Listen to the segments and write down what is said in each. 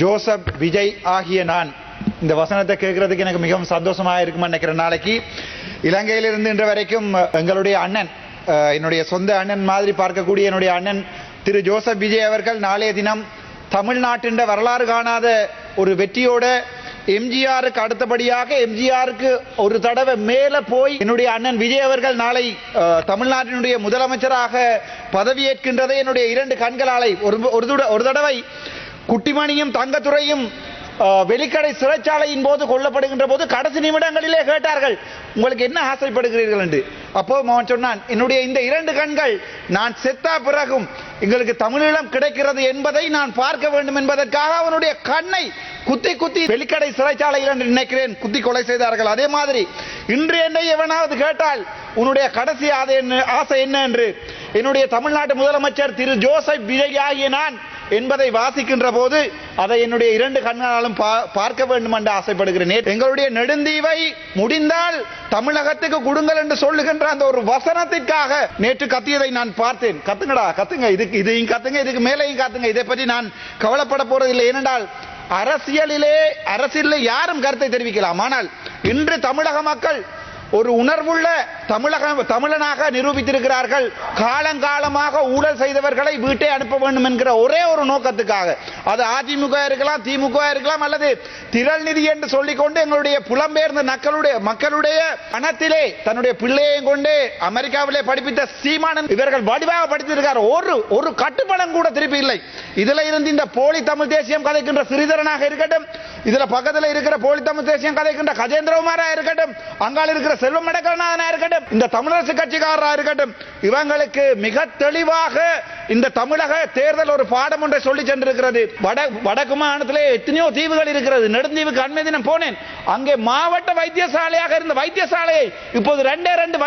Joseph Vijay ஆகிய நான் இந்த வசனத்தை கேட்கறதுக்கு எனக்கு மிகவும் சந்தோஷமாக இருக்குமா நினைக்கிற நாளைக்கு இலங்கையிலிருந்து இன்று வரைக்கும் எங்களுடைய அண்ணன் என்னுடைய சொந்த அண்ணன் மாதிரி பார்க்கக்கூடிய என்னுடைய அண்ணன் திரு ஜோசப் விஜய் அவர்கள் நாளைய தினம் தமிழ்நாட்டின் வரலாறு காணாத ஒரு வெற்றியோட எம்ஜிஆருக்கு அடுத்தபடியாக எம்ஜிஆருக்கு ஒரு தடவை மேல போய் என்னுடைய அண்ணன் விஜய் அவர்கள் நாளை தமிழ்நாட்டினுடைய முதலமைச்சராக பதவியேற்கின்றதை என்னுடைய இரண்டு கண்களாலை ஒரு தடவை குட்டிமணியும் தங்கத்துறையும் வெளிக்கடை சிறைச்சாலையின் போது கொல்லப்படுகின்ற போது கடைசி நிமிடங்களிலே கேட்டார்கள், உங்களுக்கு என்ன ஆசைப்படுகிறீர்கள் என்று. அப்போ அவன் சொன்னான், என்னுடைய இந்த இரண்டு கண்கள் நான் செத்தா பிறகும் எங்களுக்கு தமிழீழம் கிடைக்கிறது என்பதை நான் பார்க்க வேண்டும் என்பதற்காக அவனுடைய கண்ணை குத்தி குத்தி வெளிக்கடை சிறைச்சாலையில் என்று நினைக்கிறேன் குத்தி கொலை செய்தார்கள். அதே மாதிரி இன்று என்னை எவனாவது கேட்டால் உன்னுடைய கடைசி ஆசை என்ன என்று என்னுடைய தமிழ்நாட்டு முதலமைச்சர் திரு ஜோசப் விஜய் ஆகிய நான் என்பதை வாசிக்கின்ற போது அதை என்னுடைய இரண்டு கண்களாலும் பார்க்க வேண்டும் என்று ஆசைப்படுகிறேன். எங்களுடைய நெடுந்தீவை முடிந்தால் தமிழகத்துக்கு கொடுங்கள் என்று சொல்லுகின்ற அந்த ஒரு வசனத்திற்காக நேற்று கத்தியதை நான் பார்த்தேன். கத்துங்கடா, கத்துங்க, இதையும் கத்துங்க, இதுக்கு மேலேயும் கத்துங்க. இதை பற்றி நான் கவலைப்பட போறதில்லை. ஏனென்றால் அரசியலில் யாரும் கருத்தை தெரிவிக்கலாம். ஆனால் இன்று தமிழக மக்கள் ஒரு உணர்வுள்ள தமிழனாக நிரூபித்திருக்கிறார்கள். காலங்காலமாக ஊழல் செய்தவர்களை வீட்டை அனுப்ப வேண்டும் என்கிற ஒரே ஒரு நோக்கத்துக்காக, அது அதிமுக இருக்கலாம், திமுக இருக்கலாம், அல்லது திரள் நிதி என்று சொல்லிக்கொண்டு எங்களுடைய புலம்பெயர்ந்த மக்களுடைய பணத்திலே தன்னுடைய பிள்ளையையும் கொண்டு அமெரிக்காவிலே படிப்பித்த சீமானன் இவர்கள் வடிவாக படித்திருக்கார். ஒரு கட்டுப்பணம் கூட திருப்பி இல்லை. இதுல இருந்து இந்த போலி தமிழ் தேசியம் கதைக்கின்ற சிறிதரனாக இருக்கட்டும், இதுல பக்கத்தில் இருக்கிற போலி தமிழ் தேசியம் கதைக்கின்ற கஜேந்திரகுமாரா இருக்கட்டும், அங்கால் இருக்கிற செல்வம் மடக்கரனாக இருக்கட்டும், இந்த தமிழரசு கட்சிக்காரராக இருக்கட்டும், இவங்களுக்கு மிக தெளிவாக இந்த தமிழக தேர்தல் ஒரு பாடம் ஒன்றை சொல்லி சென்றிருக்கிறது. வடக்கு மாநிலத்திலே எத்தனையோ தீவுகள் இருக்கிறது. நெடுந்தீவுக்கு அண்மை தினம் போனேன். அங்கே மாவட்ட வைத்தியசாலையாக இருந்த வைத்தியசாலையை இப்போது ரெண்டு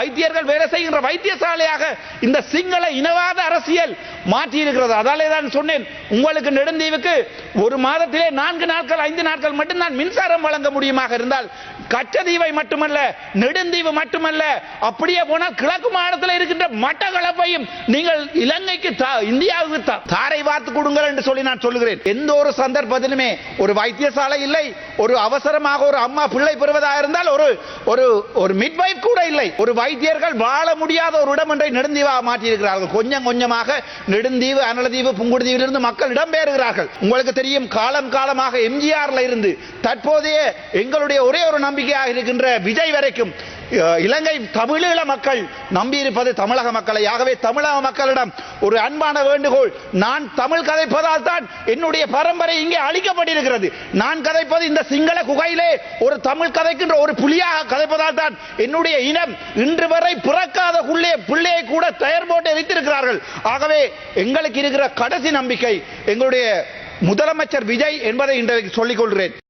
வைத்தியர்கள் வேலை செய்கின்ற வைத்தியசாலையாக இந்த சிங்கள இனவாத அரசியல் மாற்றி இருக்கிறது. அதாலே தான் சொன்னேன், உங்களுக்கு நெடுந்தீவுக்கு ஒரு மாதத்திலே 4 நாட்கள் 5 நாட்கள் மட்டும்தான் மின்சாரம் வழங்க முடியுமாக இருந்தால் கச்சதீவை மட்டுமல்ல, நெடுந்தீவு மட்டுமல்ல, அப்படியே போனால் கிழக்கு மாநிலத்தில் இருக்கின்ற மட்டக்களப்பையும் நீங்கள் இலங்கைக்கு இந்தியாவுக்கு தாரை வார்த்து கொடுங்கள் என்று சொல்லி நான் சொல்லுகிறேன். எந்த ஒரு சந்தர்ப்பத்திலுமே ஒரு வைத்தியசாலை இல்லை, ஒரு அவசரமாக ஒரு அம்மா பிள்ளை பெறுவதாக இருந்தால் ஒரு மிட்வைஃப் கூட இல்லை. ஒரு வைத்தியர்கள் வாழ முடியாத ஒரு இடம் ஒன்றை நெடுந்தீவாக மாற்றியிருக்கிறார்கள். கொஞ்சம் கொஞ்சமாக நெடுந்தீவு, அனலதீவு, புங்குடுதீவிலிருந்து மக்கள் இடம்பெயர்கிறார்கள். உங்களுக்கு தெரியும், காலமாக எம்ஜிஆர்ல இருந்து தற்போதைய எங்களுடைய ஒரே ஒரு நம்பிக்கையாக இருக்கின்ற விஜய் வரைக்கும் இலங்கை தமிழீழ மக்கள் நம்பியிருப்பது தமிழக மக்களை. ஆகவே தமிழக மக்களிடம் ஒரு அன்பான வேண்டுகோள், நான் தமிழ் கதைப்பதால் தான் என்னுடைய பரம்பரை இங்கே அழிக்கப்பட்டிருக்கிறது. நான் கதைப்பது இந்த சிங்கள குகையிலே ஒரு தமிழ் கதைக்கின்ற ஒரு புலியாக கதைப்பதால் தான் என்னுடைய இனம் இன்று வரை பிறக்காத பிள்ளையை கூட தயார் போட்டு வைத்திருக்கிறார்கள். ஆகவே எங்களுக்கு இருக்கிற கடைசி நம்பிக்கை எங்களுடைய முதலமைச்சர் விஜய் என்பதை இன்றைக்கு சொல்லிக் கொள்கிறேன்.